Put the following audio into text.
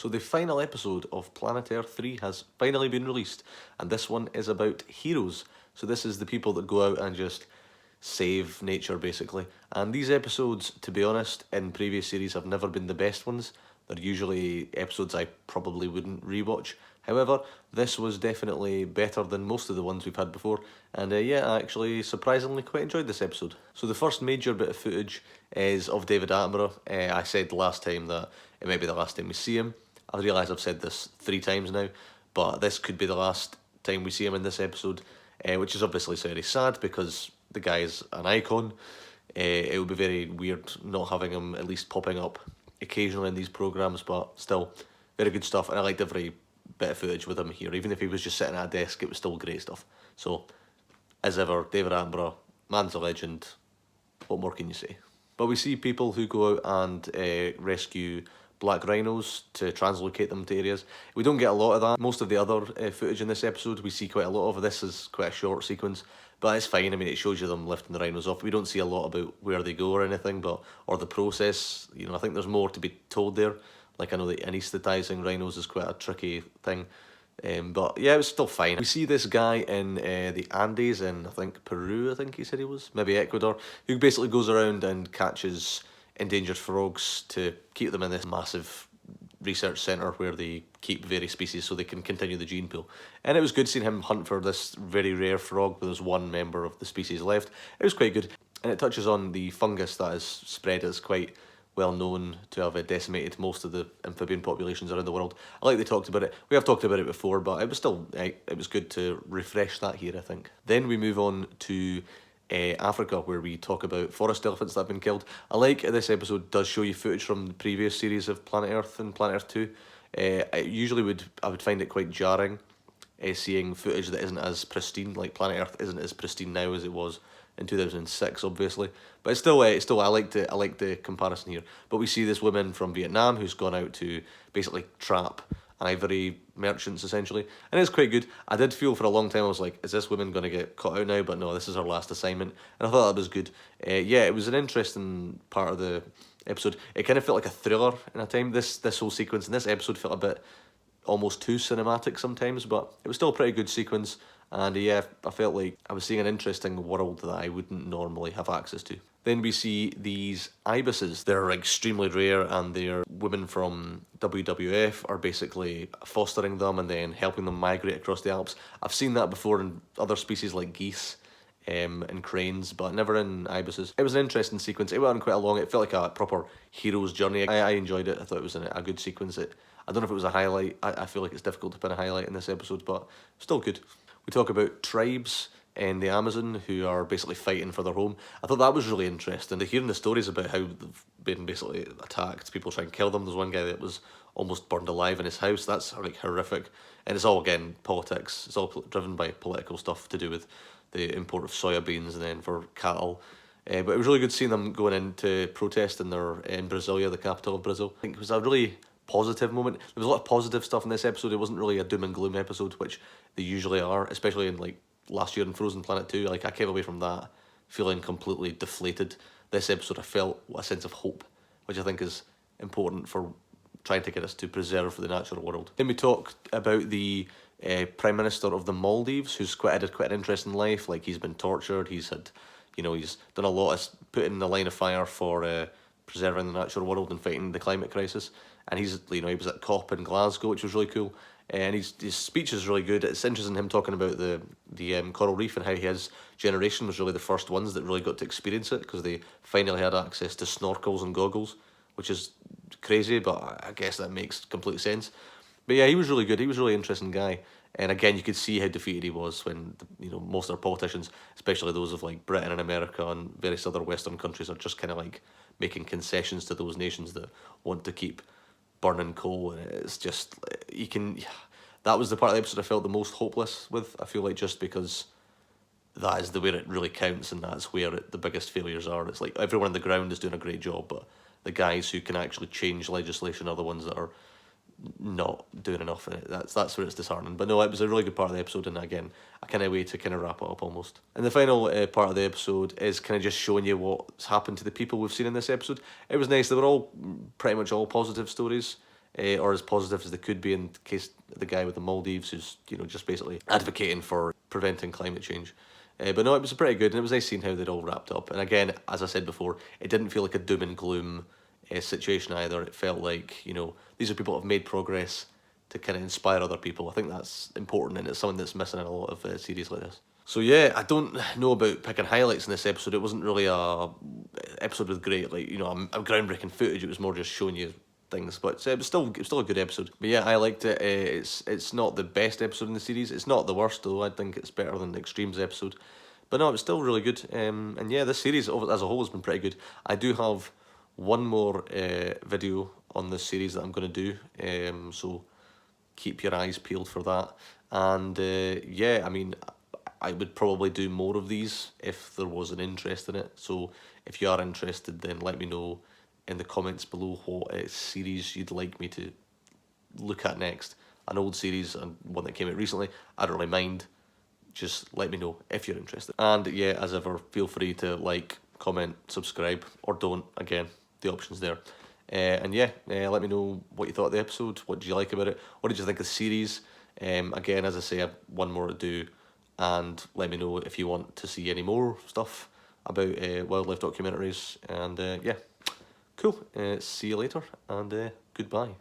So the final episode of Planet Earth 3 has finally been released, and this one is about heroes. So this is the people that go out and just save nature, basically. And these episodes, to be honest, in previous series have never been the best ones. They're usually episodes I probably wouldn't rewatch. However, this was definitely better than most of the ones we've had before, and yeah, I actually surprisingly quite enjoyed this episode. So the first major bit of footage is of David Attenborough. I said last time that it might be the last time we see him. I realise I've said this 3 times now, but this could be the last time we see him in this episode, which is obviously very sad because the guy's an icon. It would be very weird not having him at least popping up occasionally in these programmes, but still, very good stuff, and I liked every bit of footage with him here. Even if he was just sitting at a desk, it was still great stuff. So, as ever, David Attenborough, man's a legend. What more can you say? But we see people who go out and rescue black rhinos to translocate them to areas. We don't get a lot of that. Most of the other footage in this episode we see quite a lot of. This is quite a short sequence, but it's fine. I mean, it shows you them lifting the rhinos off. We don't see a lot about where they go or anything, or the process. You know, I think there's more to be told there. Like, I know that anaesthetising rhinos is quite a tricky thing. But yeah, it was still fine. We see this guy in the Andes in, I think, Peru, I think he said he was, maybe Ecuador, who basically goes around and catches endangered frogs to keep them in this massive research centre where they keep various species so they can continue the gene pool. And it was good seeing him hunt for this very rare frog where there's one member of the species left. It was quite good. And it touches on the fungus that is spread as quite well known to have decimated most of the amphibian populations around the world. I like they talked about it. We have talked about it before, but it was still, it was good to refresh that here, I think. Then we move on to Africa, where we talk about forest elephants that have been killed. I like this episode does show you footage from the previous series of Planet Earth and Planet Earth 2. I would find it quite jarring seeing footage that isn't as pristine. Like, Planet Earth isn't as pristine now as it was in 2006, obviously, but it's still I like the comparison here. But we see this woman from Vietnam who's gone out to basically trap ivory merchants, essentially, and it's quite good. I did feel for a long time, I was like, is this woman going to get caught out now? But no, this is her last assignment, and I thought that was good. Yeah, it was an interesting part of the episode. It kind of felt like a thriller in a time. This whole sequence in this episode felt a bit almost too cinematic sometimes, but it was still a pretty good sequence. And yeah, I felt like I was seeing an interesting world that I wouldn't normally have access to. Then we see these ibises. They're extremely rare, and their women from WWF are basically fostering them and then helping them migrate across the Alps. I've seen that before in other species like geese and cranes, but never in ibises. It was an interesting sequence. It went on quite long. It felt like a proper hero's journey. I enjoyed it. I thought it was a good sequence. I don't know if it was a highlight. I feel like it's difficult to pin a highlight in this episode, but still good. We talk about tribes in the Amazon who are basically fighting for their home. I thought that was really interesting. They're hearing the stories about how they've been basically attacked, people trying to kill them. There's one guy that was almost burned alive in his house. That's like horrific. And it's all, again, politics. It's all driven by political stuff to do with the import of soybeans and then for cattle. But it was really good seeing them going in to protest in Brasilia, the capital of Brazil. I think it was a really positive moment. There was a lot of positive stuff in this episode. It wasn't really a doom and gloom episode, which they usually are, especially in like last year in Frozen Planet 2. Like, I came away from that feeling completely deflated. This episode I felt a sense of hope, which I think is important for trying to get us to preserve the natural world. Then we talked about the Prime Minister of the Maldives, who's had quite an interesting life. Like, he's been tortured, he's had, he's done a lot of put in the line of fire for preserving the natural world and fighting the climate crisis. And he was at COP in Glasgow, which was really cool. And his speech is really good. It's interesting him talking about the coral reef and how his generation was really the first ones that really got to experience it because they finally had access to snorkels and goggles, which is crazy, but I guess that makes complete sense. But yeah, he was really good. He was a really interesting guy. And again, you could see how defeated he was when most of our politicians, especially those of like Britain and America and various other Western countries, are just kind of like making concessions to those nations that want to keep burning coal. And it's just, that was the part of the episode I felt the most hopeless with. I feel like, just because that is the where it really counts, and that's where the biggest failures are. It's like everyone on the ground is doing a great job, but the guys who can actually change legislation are the ones that are not doing enough in it. That's where it's disheartening. But no, it was a really good part of the episode, and again, I kind of way to kind of wrap it up almost. And the final part of the episode is kind of just showing you what's happened to the people we've seen in this episode. It was nice. They were all pretty much all positive stories. or as positive as they could be, in case the guy with the Maldives who's, just basically advocating for preventing climate change. But no, it was pretty good, and it was nice seeing how they'd all wrapped up. And again, as I said before, it didn't feel like a doom and gloom situation either. It felt like, these are people that have made progress to kind of inspire other people. I think that's important, and it's something that's missing in a lot of series like this. So yeah, I don't know about picking highlights in this episode. It wasn't really a episode with great, like, a groundbreaking footage. It was more just showing you things, but it was still a good episode. But yeah, I liked it. It's not the best episode in the series. It's not the worst though. I think it's better than the Extremes episode. But no, it was still really good. And yeah, this series as a whole has been pretty good. I do have one more video on this series that I'm going to do. So keep your eyes peeled for that. And yeah, I mean, I would probably do more of these if there was an interest in it. So if you are interested, then let me know in the comments below what series you'd like me to look at next. An old series and one that came out recently, I don't really mind. Just let me know if you're interested. And yeah, as ever, feel free to like, comment, subscribe, or don't. Again, the option's there. And yeah, let me know what you thought of the episode. What did you like about it? What did you think of the series? Again, as I say, I have one more to do. And let me know if you want to see any more stuff about wildlife documentaries. And yeah, cool. See you later, and goodbye.